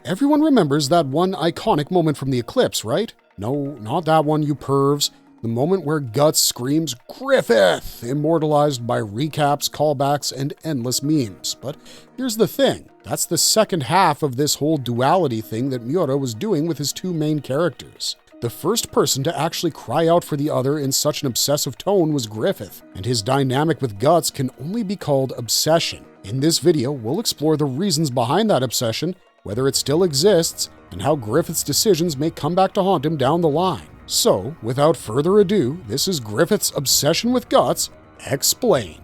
Everyone remembers that one iconic moment from the Eclipse, right? No, not that one, you pervs. The moment where Guts screams, "Griffith!" immortalized by recaps, callbacks, and endless memes. But here's the thing. That's the second half of this whole duality thing that Miura was doing with his two main characters. The first person to actually cry out for the other in such an obsessive tone was Griffith, and his dynamic with Guts can only be called obsession. In this video, we'll explore the reasons behind that obsession, whether it still exists, and how Griffith's decisions may come back to haunt him down the line. So, without further ado, this is Griffith's obsession with Guts explained.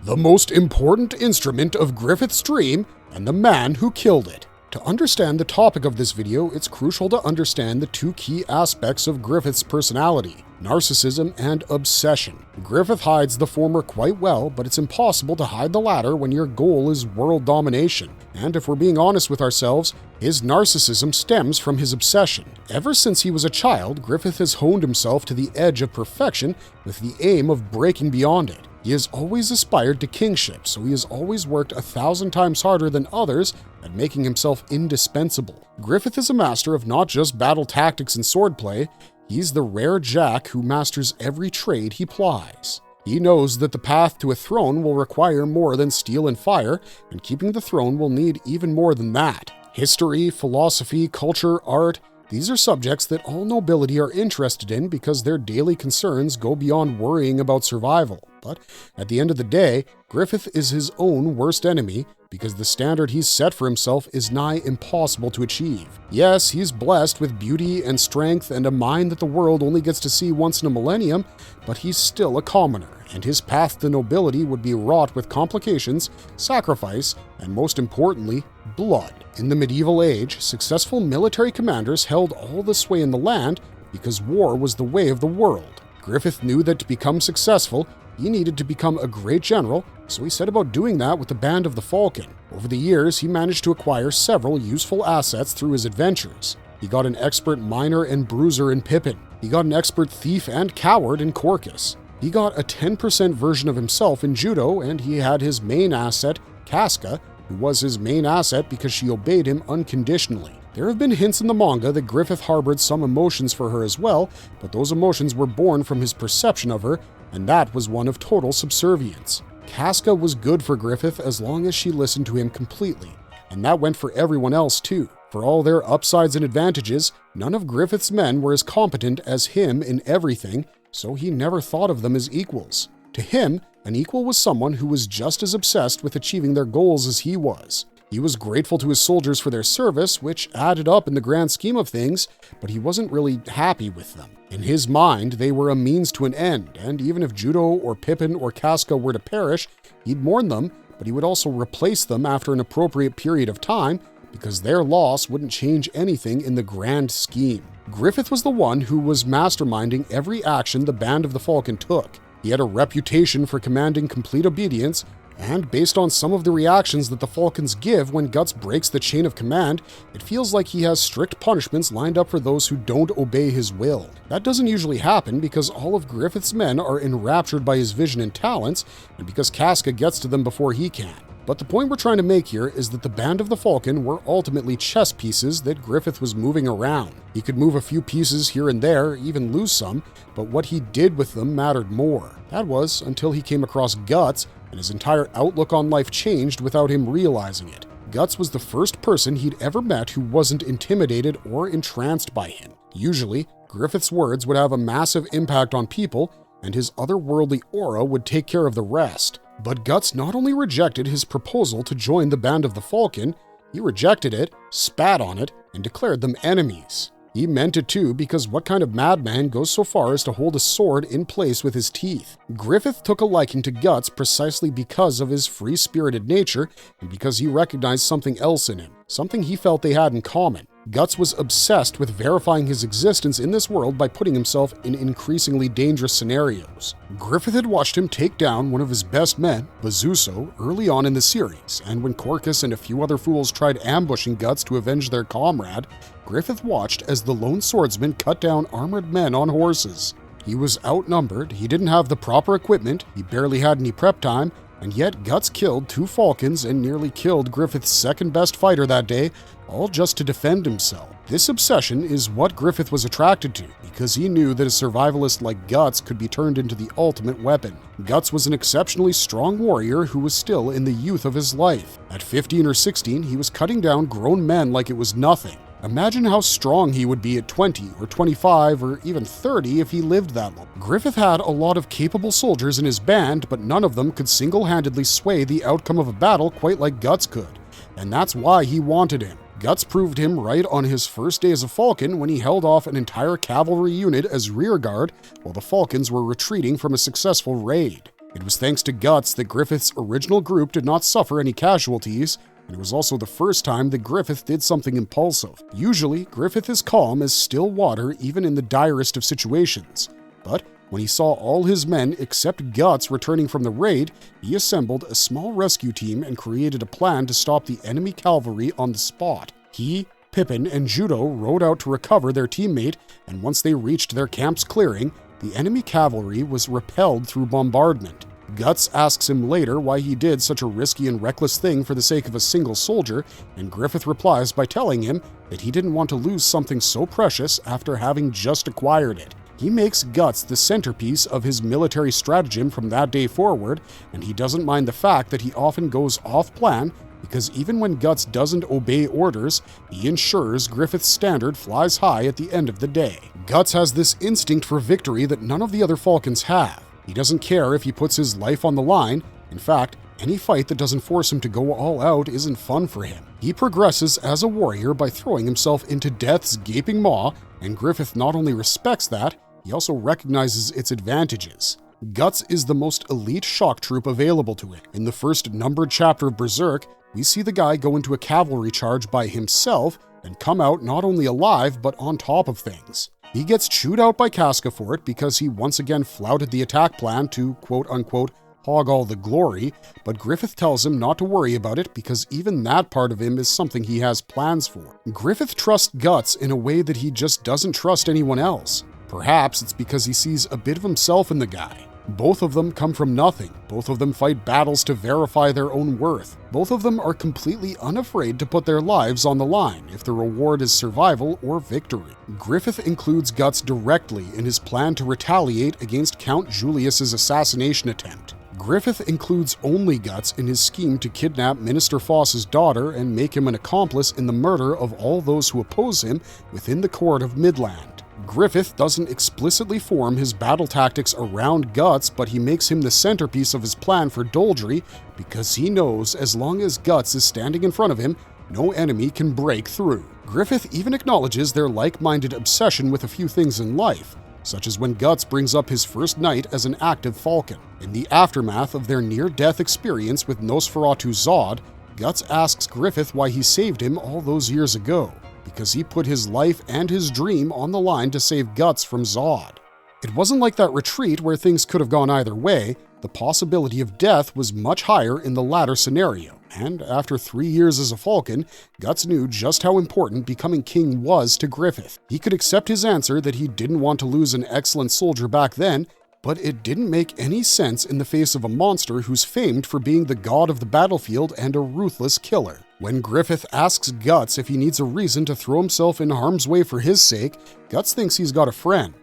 The most important instrument of Griffith's dream and the man who killed it. To understand the topic of this video, it's crucial to understand the two key aspects of Griffith's personality: narcissism and obsession. Griffith hides the former quite well, but it's impossible to hide the latter when your goal is world domination. And if we're being honest with ourselves, his narcissism stems from his obsession. Ever since he was a child, Griffith has honed himself to the edge of perfection with the aim of breaking beyond it. He has always aspired to kingship, so he has always worked 1,000 times harder than others at making himself indispensable. Griffith is a master of not just battle tactics and swordplay, he's the rare Jack who masters every trade he plies. He knows that the path to a throne will require more than steel and fire, and keeping the throne will need even more than that. History, philosophy, culture, art, these are subjects that all nobility are interested in because their daily concerns go beyond worrying about survival. But at the end of the day, Griffith is his own worst enemy because the standard he's set for himself is nigh impossible to achieve. Yes, he's blessed with beauty and strength and a mind that the world only gets to see once in a millennium, but he's still a commoner, and his path to nobility would be wrought with complications, sacrifice, and most importantly, blood. In the medieval age, successful military commanders held all the sway in the land because war was the way of the world. Griffith knew that to become successful, he needed to become a great general, so he set about doing that with the Band of the Falcon. Over the years, he managed to acquire several useful assets through his adventures. He got an expert miner and bruiser in Pippin. He got an expert thief and coward in Corcus. He got a 10% version of himself in judo, and he had his main asset, Casca, who was his main asset because she obeyed him unconditionally. There have been hints in the manga that Griffith harbored some emotions for her as well, but those emotions were born from his perception of her, and that was one of total subservience. Casca was good for Griffith as long as she listened to him completely, and that went for everyone else too. For all their upsides and advantages, none of Griffith's men were as competent as him in everything, so he never thought of them as equals. To him, an equal was someone who was just as obsessed with achieving their goals as he was. He was grateful to his soldiers for their service, which added up in the grand scheme of things, but he wasn't really happy with them. In his mind, they were a means to an end, and even if Judo or Pippin or Casca were to perish, he'd mourn them, but he would also replace them after an appropriate period of time, because their loss wouldn't change anything in the grand scheme. Griffith was the one who was masterminding every action the Band of the Falcon took. He had a reputation for commanding complete obedience, and based on some of the reactions that the Falcons give when Guts breaks the chain of command, it feels like he has strict punishments lined up for those who don't obey his will. That doesn't usually happen because all of Griffith's men are enraptured by his vision and talents, and because Casca gets to them before he can. But the point we're trying to make here is that the Band of the Falcon were ultimately chess pieces that Griffith was moving around. He could move a few pieces here and there, even lose some, but what he did with them mattered more. That was until he came across Guts, and his entire outlook on life changed without him realizing it. Guts was the first person he'd ever met who wasn't intimidated or entranced by him. Usually, Griffith's words would have a massive impact on people, and his otherworldly aura would take care of the rest. But Guts not only rejected his proposal to join the Band of the Falcon, he rejected it, spat on it, and declared them enemies. He meant it too, because what kind of madman goes so far as to hold a sword in place with his teeth? Griffith took a liking to Guts precisely because of his free-spirited nature and because he recognized something else in him, something he felt they had in common. Guts was obsessed with verifying his existence in this world by putting himself in increasingly dangerous scenarios. Griffith had watched him take down one of his best men, Bazuso, early on in the series, and when Corcus and a few other fools tried ambushing Guts to avenge their comrade, Griffith watched as the lone swordsman cut down armored men on horses. He was outnumbered, he didn't have the proper equipment, he barely had any prep time, And yet Guts killed 2 falcons and nearly killed Griffith's second best fighter that day, all just to defend himself. This obsession is what Griffith was attracted to, because he knew that a survivalist like Guts could be turned into the ultimate weapon. Guts was an exceptionally strong warrior who was still in the youth of his life. At 15 or 16, he was cutting down grown men like it was nothing. Imagine how strong he would be at 20 or 25 or even 30 if he lived that long. Griffith had a lot of capable soldiers in his band, but none of them could single-handedly sway the outcome of a battle quite like Guts could. And that's why he wanted him. Guts proved him right on his first day as a Falcon when he held off an entire cavalry unit as rearguard while the Falcons were retreating from a successful raid. It was thanks to Guts that Griffith's original group did not suffer any casualties, and it was also the first time that Griffith did something impulsive. Usually, Griffith is calm as still water even in the direst of situations, but when he saw all his men except Guts returning from the raid, he assembled a small rescue team and created a plan to stop the enemy cavalry on the spot. He, Pippin, and Judo rode out to recover their teammate, and once they reached their camp's clearing, the enemy cavalry was repelled through bombardment. Guts asks him later why he did such a risky and reckless thing for the sake of a single soldier, and Griffith replies by telling him that he didn't want to lose something so precious after having just acquired it. He makes Guts the centerpiece of his military stratagem from that day forward, and he doesn't mind the fact that he often goes off-plan because even when Guts doesn't obey orders, he ensures Griffith's standard flies high at the end of the day. Guts has this instinct for victory that none of the other Falcons have. He doesn't care if he puts his life on the line. In fact, any fight that doesn't force him to go all out isn't fun for him. He progresses as a warrior by throwing himself into death's gaping maw, and Griffith not only respects that, he also recognizes its advantages. Guts is the most elite shock troop available to him. In the first numbered chapter of Berserk, we see the guy go into a cavalry charge by himself and come out not only alive, but on top of things. He gets chewed out by Casca for it because he once again flouted the attack plan to quote-unquote hog all the glory, but Griffith tells him not to worry about it because even that part of him is something he has plans for. Griffith trusts Guts in a way that he just doesn't trust anyone else. Perhaps it's because he sees a bit of himself in the guy. Both of them come from nothing. Both of them fight battles to verify their own worth. Both of them are completely unafraid to put their lives on the line if the reward is survival or victory. Griffith includes Guts directly in his plan to retaliate against Count Julius's assassination attempt. Griffith includes only Guts in his scheme to kidnap Minister Foss's daughter and make him an accomplice in the murder of all those who oppose him within the court of Midland. Griffith doesn't explicitly form his battle tactics around Guts, but he makes him the centerpiece of his plan for Doldry because he knows as long as Guts is standing in front of him, no enemy can break through. Griffith even acknowledges their like-minded obsession with a few things in life, such as when Guts brings up his first night as an active Falcon. In the aftermath of their near-death experience with Nosferatu Zod, Guts asks Griffith why he saved him all those years ago, because he put his life and his dream on the line to save Guts from Zod. It wasn't like that retreat where things could have gone either way. The possibility of death was much higher in the latter scenario, and after 3 years as a Falcon, Guts knew just how important becoming king was to Griffith. He could accept his answer that he didn't want to lose an excellent soldier back then, but it didn't make any sense in the face of a monster who's famed for being the god of the battlefield and a ruthless killer. When Griffith asks Guts if he needs a reason to throw himself in harm's way for his sake, Guts thinks he's got a friend.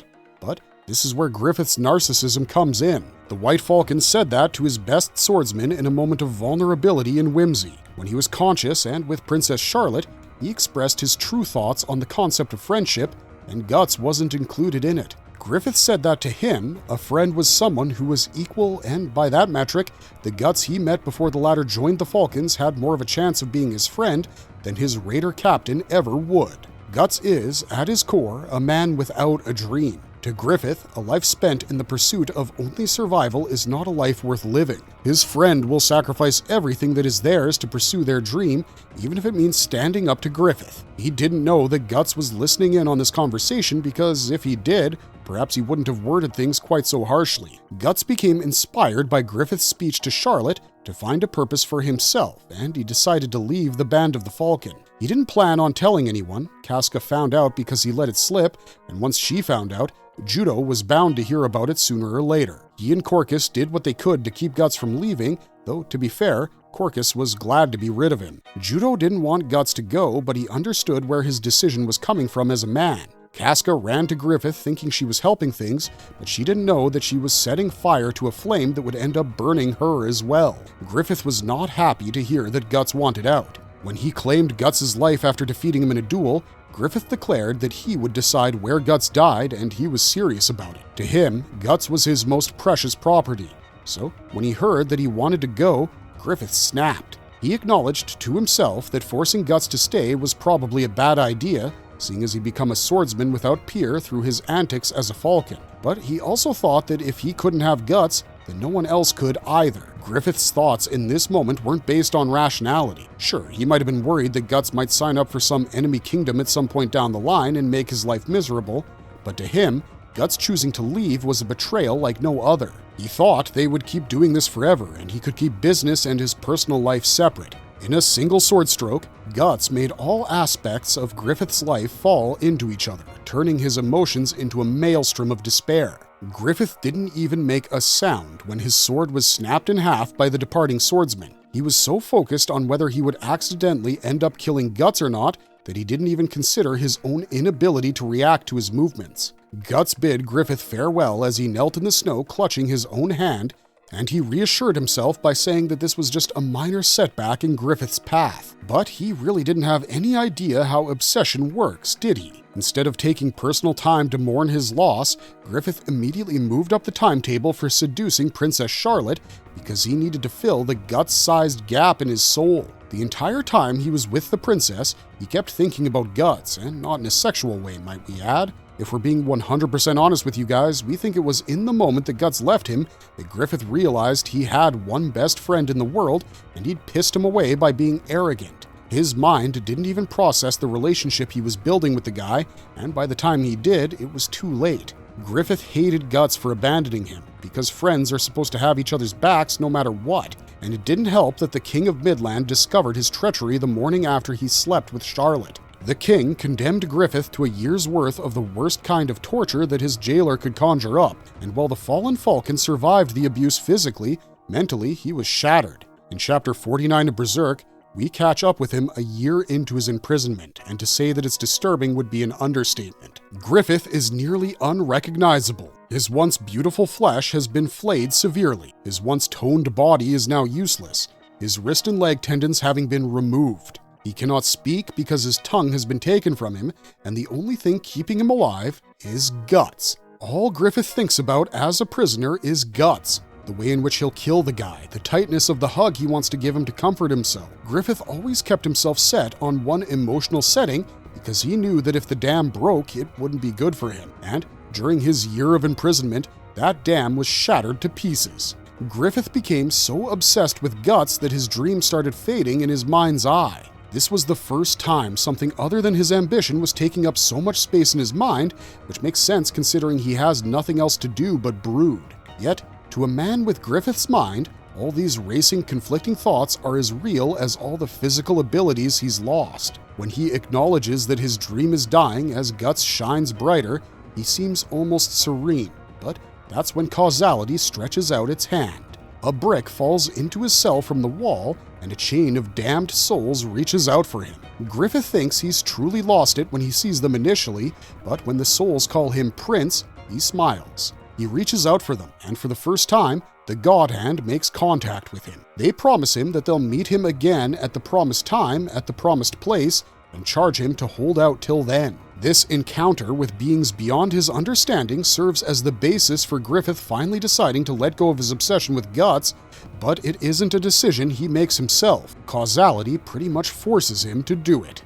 But this is where Griffith's narcissism comes in. The White Falcon said that to his best swordsman in a moment of vulnerability and whimsy. When he was conscious and with Princess Charlotte, he expressed his true thoughts on the concept of friendship, and Guts wasn't included in it. Griffith said that to him, a friend was someone who was equal, and by that metric, the Guts he met before the latter joined the Falcons had more of a chance of being his friend than his raider captain ever would. Guts is, at his core, a man without a dream. To Griffith, a life spent in the pursuit of only survival is not a life worth living. His friend will sacrifice everything that is theirs to pursue their dream, even if it means standing up to Griffith. He didn't know that Guts was listening in on this conversation because if he did, perhaps he wouldn't have worded things quite so harshly. Guts became inspired by Griffith's speech to Charlotte to find a purpose for himself, and he decided to leave the Band of the Falcon. He didn't plan on telling anyone. Casca found out because he let it slip, and once she found out, Judo was bound to hear about it sooner or later. He and Corcus did what they could to keep Guts from leaving. though to be fair, Corcus was glad to be rid of him. Judo didn't want Guts to go, but he understood where his decision was coming from as a man. Casca ran to Griffith thinking she was helping things, but she didn't know that she was setting fire to a flame that would end up burning her as well. Griffith was not happy to hear that Guts wanted out. When he claimed Guts' life after defeating him in a duel, Griffith declared that he would decide where Guts died, and he was serious about it. To him, Guts was his most precious property. So, when he heard that he wanted to go, Griffith snapped. He acknowledged to himself that forcing Guts to stay was probably a bad idea, seeing as he'd become a swordsman without peer through his antics as a falcon. But he also thought that if he couldn't have Guts, then no one else could either. Griffith's thoughts in this moment weren't based on rationality. Sure, he might have been worried that Guts might sign up for some enemy kingdom at some point down the line and make his life miserable, but to him, Guts choosing to leave was a betrayal like no other. He thought they would keep doing this forever, and he could keep business and his personal life separate. In a single sword stroke, Guts made all aspects of Griffith's life fall into each other, turning his emotions into a maelstrom of despair. Griffith didn't even make a sound when his sword was snapped in half by the departing swordsman. He was so focused on whether he would accidentally end up killing Guts or not that he didn't even consider his own inability to react to his movements. Guts bid Griffith farewell as he knelt in the snow clutching his own hand, and he reassured himself by saying that this was just a minor setback in Griffith's path. But he really didn't have any idea how obsession works, did he? Instead of taking personal time to mourn his loss, Griffith immediately moved up the timetable for seducing Princess Charlotte because he needed to fill the Guts-sized gap in his soul. The entire time he was with the princess, he kept thinking about Guts, and not in a sexual way, might we add. If we're being 100% honest with you guys, we think it was in the moment that Guts left him that Griffith realized he had one best friend in the world and he'd pissed him away by being arrogant. His mind didn't even process the relationship he was building with the guy, and by the time he did, it was too late. Griffith hated Guts for abandoning him, because friends are supposed to have each other's backs no matter what, and it didn't help that the King of Midland discovered his treachery the morning after he slept with Charlotte. The king condemned Griffith to a year's worth of the worst kind of torture that his jailer could conjure up, and while the fallen falcon survived the abuse physically, mentally he was shattered. In Chapter 49 of Berserk, we catch up with him a year into his imprisonment, and to say that it's disturbing would be an understatement. Griffith is nearly unrecognizable. His once beautiful flesh has been flayed severely. His once toned body is now useless, his wrist and leg tendons having been removed. He cannot speak because his tongue has been taken from him, and the only thing keeping him alive is Guts. All Griffith thinks about as a prisoner is Guts. The way in which he'll kill the guy, the tightness of the hug he wants to give him to comfort himself. Griffith always kept himself set on one emotional setting because he knew that if the dam broke, it wouldn't be good for him. And during his year of imprisonment, that dam was shattered to pieces. Griffith became so obsessed with Guts that his dreams started fading in his mind's eye. This was the first time something other than his ambition was taking up so much space in his mind, which makes sense considering he has nothing else to do but brood. Yet, to a man with Griffith's mind, all these racing, conflicting thoughts are as real as all the physical abilities he's lost. When he acknowledges that his dream is dying as Guts shines brighter, he seems almost serene, but that's when causality stretches out its hand. A brick falls into his cell from the wall, and a chain of damned souls reaches out for him. Griffith thinks he's truly lost it when he sees them initially, but when the souls call him Prince, he smiles. He reaches out for them, and for the first time, the God Hand makes contact with him. They promise him that they'll meet him again at the promised time, at the promised place, and charge him to hold out till then. This encounter with beings beyond his understanding serves as the basis for Griffith finally deciding to let go of his obsession with Guts, but it isn't a decision he makes himself. Causality pretty much forces him to do it.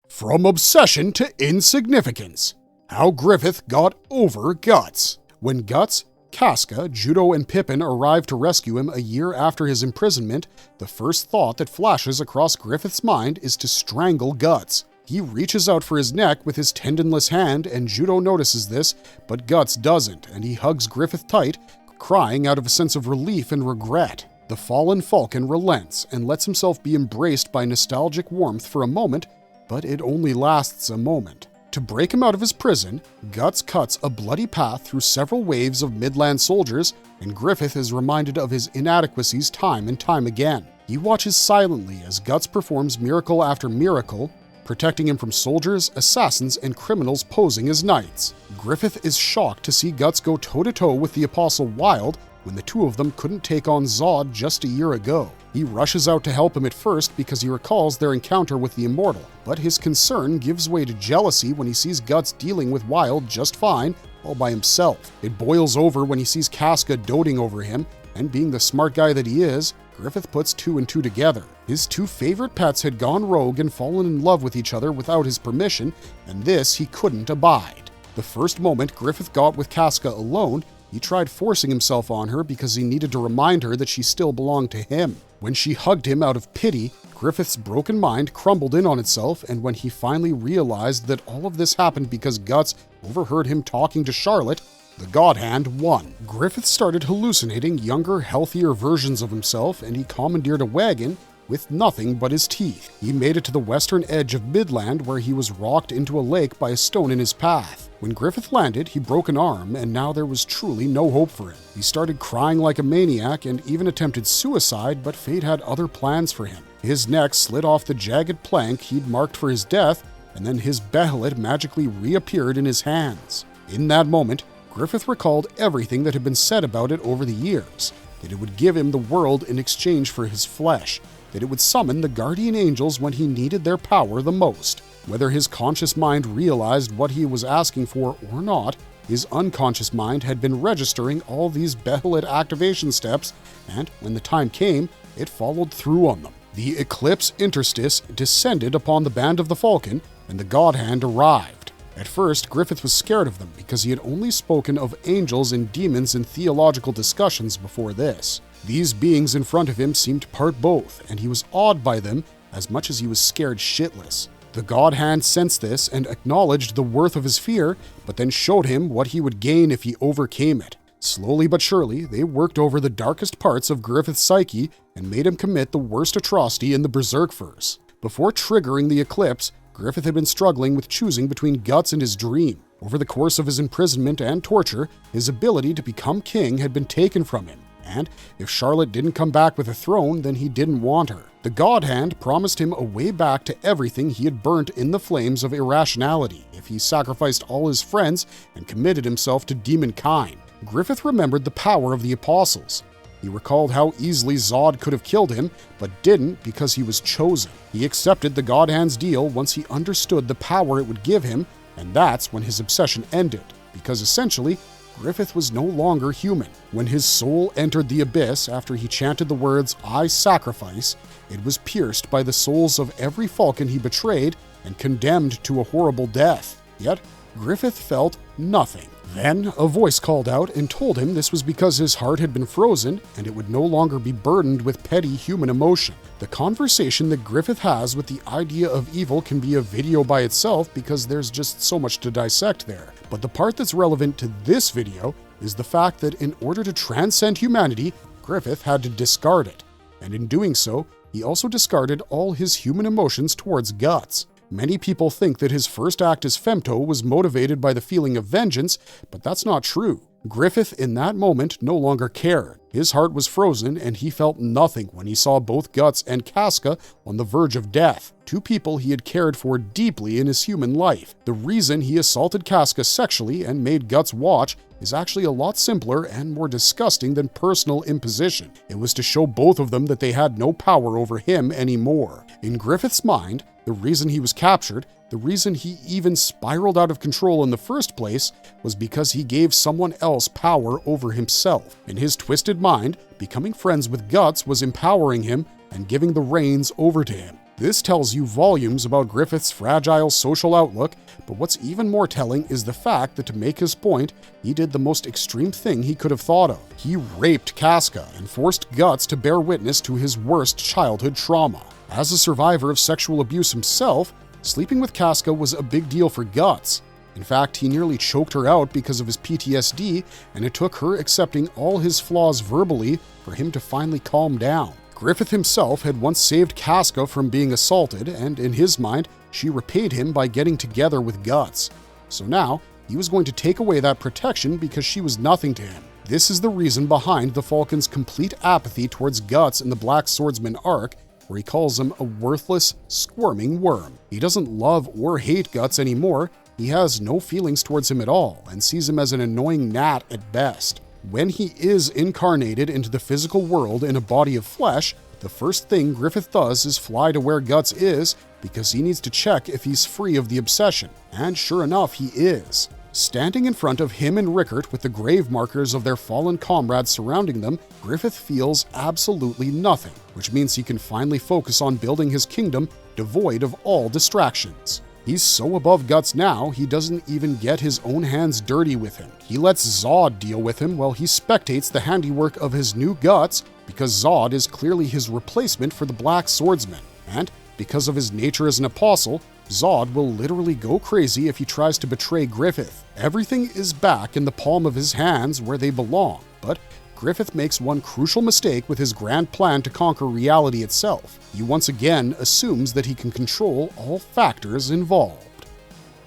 From obsession to insignificance. How Griffith got over Guts. When Guts, Casca, Judo, and Pippin arrive to rescue him a year after his imprisonment, the first thought that flashes across Griffith's mind is to strangle Guts. He reaches out for his neck with his tendonless hand, and Judo notices this, but Guts doesn't, and he hugs Griffith tight, crying out of a sense of relief and regret. The fallen falcon relents and lets himself be embraced by nostalgic warmth for a moment, but it only lasts a moment. To break him out of his prison, Guts cuts a bloody path through several waves of Midland soldiers, and Griffith is reminded of his inadequacies time and time again. He watches silently as Guts performs miracle after miracle, protecting him from soldiers, assassins, and criminals posing as knights. Griffith is shocked to see Guts go toe-to-toe with the Apostle Wilde when the two of them couldn't take on Zod just a year ago. He rushes out to help him at first because he recalls their encounter with the Immortal, but his concern gives way to jealousy when he sees Guts dealing with Wilde just fine all by himself. It boils over when he sees Casca doting over him, and being the smart guy that he is, Griffith puts two and two together. His two favorite pets had gone rogue and fallen in love with each other without his permission, and this he couldn't abide. The first moment Griffith got with Casca alone, he tried forcing himself on her because he needed to remind her that she still belonged to him. When she hugged him out of pity, Griffith's broken mind crumbled in on itself, and when he finally realized that all of this happened because Guts overheard him talking to Charlotte, the God Hand won. Griffith started hallucinating younger, healthier versions of himself, and he commandeered a wagon with nothing but his teeth. He made it to the western edge of Midland, where he was rocked into a lake by a stone in his path. When Griffith landed, he broke an arm, and now there was truly no hope for him. He started crying like a maniac and even attempted suicide, but fate had other plans for him. His neck slid off the jagged plank he'd marked for his death, and then his behelit magically reappeared in his hands. In that moment, Griffith recalled everything that had been said about it over the years, that it would give him the world in exchange for his flesh, that it would summon the guardian angels when he needed their power the most. Whether his conscious mind realized what he was asking for or not, his unconscious mind had been registering all these behelit activation steps, and when the time came, it followed through on them. The Eclipse interstice descended upon the Band of the Falcon, and the God Hand arrived. At first, Griffith was scared of them because he had only spoken of angels and demons in theological discussions before this. These beings in front of him seemed part both, and he was awed by them as much as he was scared shitless. The God Hand sensed this and acknowledged the worth of his fear, but then showed him what he would gain if he overcame it. Slowly but surely, they worked over the darkest parts of Griffith's psyche and made him commit the worst atrocity in the Berserkverse. Before triggering the Eclipse, Griffith had been struggling with choosing between Guts and his dream. Over the course of his imprisonment and torture, his ability to become king had been taken from him, and if Charlotte didn't come back with a throne, then he didn't want her. The God Hand promised him a way back to everything he had burnt in the flames of irrationality if he sacrificed all his friends and committed himself to demonkind. Griffith remembered the power of the Apostles. He recalled how easily Zod could have killed him, but didn't because he was chosen. He accepted the God Hand's deal once he understood the power it would give him, and that's when his obsession ended, because essentially, Griffith was no longer human. When his soul entered the abyss after he chanted the words, "I sacrifice," it was pierced by the souls of every falcon he betrayed and condemned to a horrible death. Yet, Griffith felt nothing. Then, a voice called out and told him this was because his heart had been frozen and it would no longer be burdened with petty human emotion. The conversation that Griffith has with the idea of evil can be a video by itself because there's just so much to dissect there. But the part that's relevant to this video is the fact that in order to transcend humanity, Griffith had to discard it. And in doing so, he also discarded all his human emotions towards Guts. Many people think that his first act as Femto was motivated by the feeling of vengeance, but that's not true. Griffith, in that moment, no longer cared. His heart was frozen, and he felt nothing when he saw both Guts and Casca on the verge of death, two people he had cared for deeply in his human life. The reason he assaulted Casca sexually and made Guts watch is actually a lot simpler and more disgusting than personal imposition. It was to show both of them that they had no power over him anymore. In Griffith's mind, the reason he was captured, the reason he even spiraled out of control in the first place, was because he gave someone else power over himself. In his twisted mind, becoming friends with Guts was empowering him and giving the reins over to him. This tells you volumes about Griffith's fragile social outlook, but what's even more telling is the fact that to make his point, he did the most extreme thing he could have thought of. He raped Casca and forced Guts to bear witness to his worst childhood trauma. As a survivor of sexual abuse himself, sleeping with Casca was a big deal for Guts. In fact, he nearly choked her out because of his PTSD, and it took her accepting all his flaws verbally for him to finally calm down. Griffith himself had once saved Casca from being assaulted, and in his mind, she repaid him by getting together with Guts. So now, he was going to take away that protection because she was nothing to him. This is the reason behind the Falcon's complete apathy towards Guts in the Black Swordsman arc, where he calls him a worthless, squirming worm. He doesn't love or hate Guts anymore. He has no feelings towards him at all and sees him as an annoying gnat at best. When he is incarnated into the physical world in a body of flesh, the first thing Griffith does is fly to where Guts is because he needs to check if he's free of the obsession. And sure enough, he is. Standing in front of him and Rickert with the grave markers of their fallen comrades surrounding them, Griffith feels absolutely nothing, which means he can finally focus on building his kingdom devoid of all distractions. He's so above Guts now, he doesn't even get his own hands dirty with him. He lets Zod deal with him while he spectates the handiwork of his new Guts because Zod is clearly his replacement for the Black Swordsman. And because of his nature as an apostle, Zod will literally go crazy if he tries to betray Griffith. Everything is back in the palm of his hands where they belong, but Griffith makes one crucial mistake with his grand plan to conquer reality itself. He once again assumes that he can control all factors involved.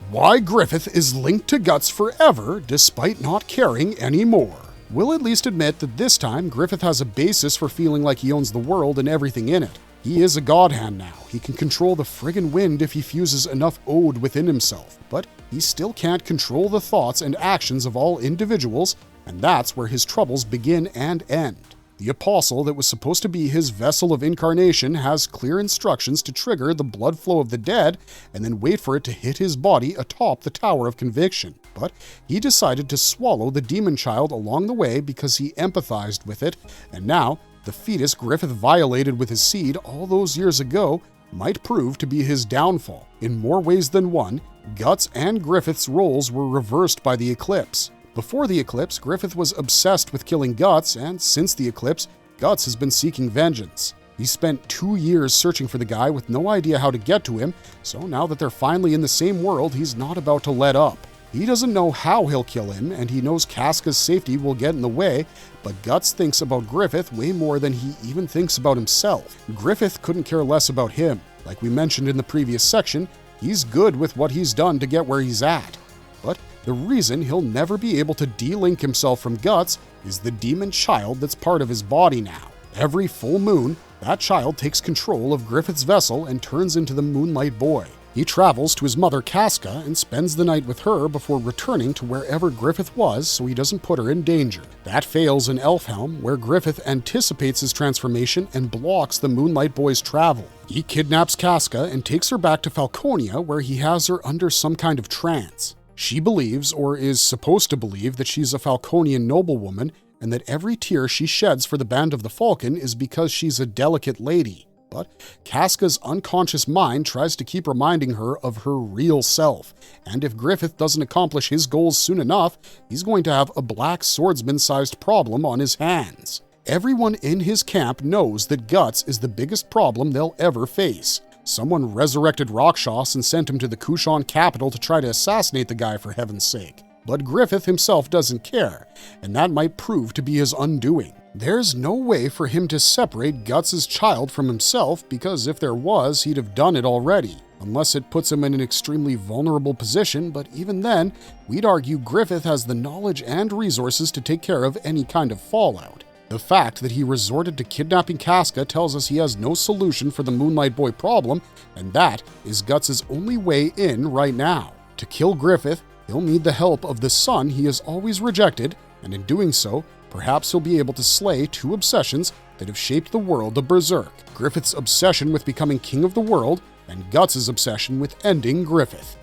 Why Griffith is linked to Guts forever despite not caring anymore. We'll at least admit that this time Griffith has a basis for feeling like he owns the world and everything in it. He is a god hand now. He can control the friggin' wind if he fuses enough ode within himself, but he still can't control the thoughts and actions of all individuals, and that's where his troubles begin and end. The apostle that was supposed to be his vessel of incarnation has clear instructions to trigger the blood flow of the dead and then wait for it to hit his body atop the Tower of Conviction. But he decided to swallow the demon child along the way because he empathized with it, and now the fetus Griffith violated with his seed all those years ago might prove to be his downfall. In more ways than one, Guts and Griffith's roles were reversed by the Eclipse. Before the Eclipse, Griffith was obsessed with killing Guts, and since the Eclipse, Guts has been seeking vengeance. He spent 2 years searching for the guy with no idea how to get to him, so now that they're finally in the same world, he's not about to let up. He doesn't know how he'll kill him, and he knows Casca's safety will get in the way, but Guts thinks about Griffith way more than he even thinks about himself. Griffith couldn't care less about him. Like we mentioned in the previous section, he's good with what he's done to get where he's at. But the reason he'll never be able to de-link himself from Guts is the demon child that's part of his body now. Every full moon, that child takes control of Griffith's vessel and turns into the Moonlight Boy. He travels to his mother Casca and spends the night with her before returning to wherever Griffith was so he doesn't put her in danger. That fails in Elfhelm, where Griffith anticipates his transformation and blocks the Moonlight Boy's travel. He kidnaps Casca and takes her back to Falconia, where he has her under some kind of trance. She believes, or is supposed to believe, that she's a Falconian noblewoman and that every tear she sheds for the Band of the Falcon is because she's a delicate lady. But Casca's unconscious mind tries to keep reminding her of her real self, and if Griffith doesn't accomplish his goals soon enough, he's going to have a Black Swordsman-sized problem on his hands. Everyone in his camp knows that Guts is the biggest problem they'll ever face. Someone resurrected Rakshas and sent him to the Kushan capital to try to assassinate the guy, for heaven's sake. But Griffith himself doesn't care, and that might prove to be his undoing. There's no way for him to separate Guts' child from himself, because if there was, he'd have done it already. Unless it puts him in an extremely vulnerable position, but even then, we'd argue Griffith has the knowledge and resources to take care of any kind of fallout. The fact that he resorted to kidnapping Casca tells us he has no solution for the Moonlight Boy problem, and that is Guts' only way in right now. To kill Griffith, he'll need the help of the son he has always rejected, and in doing so, perhaps he'll be able to slay 2 obsessions that have shaped the world of Berserk: Griffith's obsession with becoming king of the world, and Guts' obsession with ending Griffith.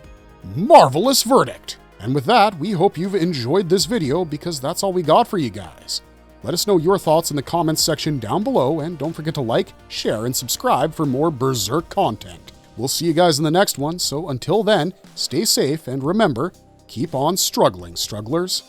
Marvelous verdict! And with that, we hope you've enjoyed this video, because that's all we got for you guys. Let us know your thoughts in the comments section down below, and don't forget to like, share, and subscribe for more Berserk content. We'll see you guys in the next one, so until then, stay safe, and remember, keep on struggling, strugglers.